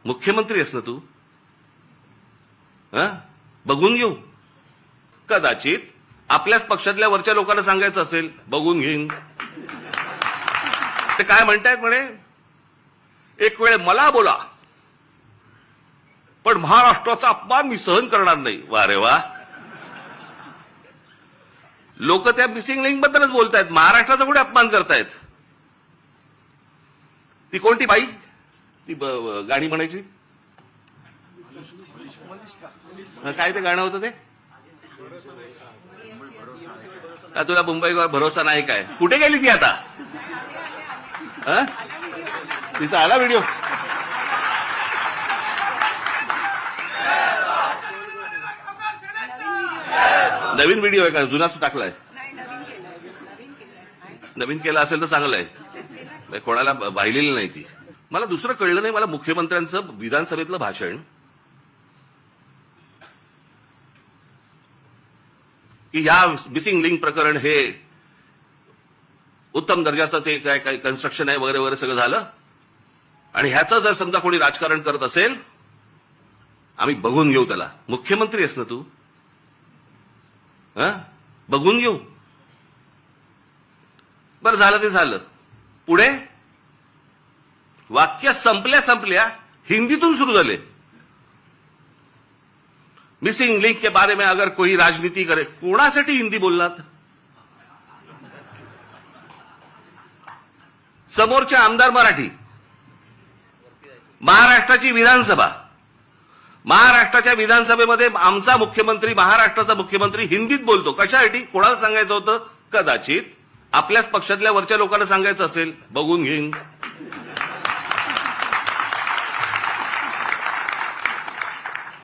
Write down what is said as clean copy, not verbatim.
मुख्यमंत्री आहेस ना तू? बघून घेऊ. कदाचित आपल्याच पक्षातल्या वरच्या लोकांना सांगायचं असेल, बघून घेईन. ते काय म्हणतायत म्हणे, एक वेळ मला बोला पण महाराष्ट्राचा अपमान मी सहन करणार नाही. वा रे वा. लोक त्या मिसिंग लिंक बद्दलच बोलतायत, महाराष्ट्राचा कुठे अपमान करतायत? ती कोणती बाई, ती गाणी म्हणायची, काय ते गाणं होतं ते? तुला मुंबईवर भरोसा नाही काय? कुठे गेली ती आता? तिचा आला व्हिडिओ. नवीन व्हिडिओ आहे का? जुनाच टाकलाय? नवीन केला असेल तर चांगलं आहे, कोणाला पाहिलेली नाही ती. मला दुसरं कळलं नाही, मला मुख्यमंत्र्यांचं विधानसभेतलं भाषण की ह्या मिसिंग लिंक प्रकरण हे उत्तम दर्जाचं ते काय काय कन्स्ट्रक्शन आहे वगैरे वगैरे सगळं झालं, आणि ह्याचं जर समजा कोणी राजकारण करत असेल, आम्ही बघून घेऊ त्याला. मुख्यमंत्री आहेस ना तू? बघून घेऊ. बरं, झालं ते झालं. पुढे वाक्य संपल्या हिंदीतून सुरू झाले. मिसिंग लिंक के बारे में अगर कोई राजनीति करे, कोणासाठी हिंदी बोलणार? समोरचे आमदार मराठी, महाराष्ट्राची विधानसभा, महाराष्ट्राच्या विधानसभेमध्ये आमचा मुख्यमंत्री, महाराष्ट्राचा मुख्यमंत्री हिंदीत बोलतो. कशासाठी? कोणाला सांगायचं होतं? कदाचित आपल्याच पक्षातल्या वरच्या लोकांना सांगायचं असेल, बघून घेईन.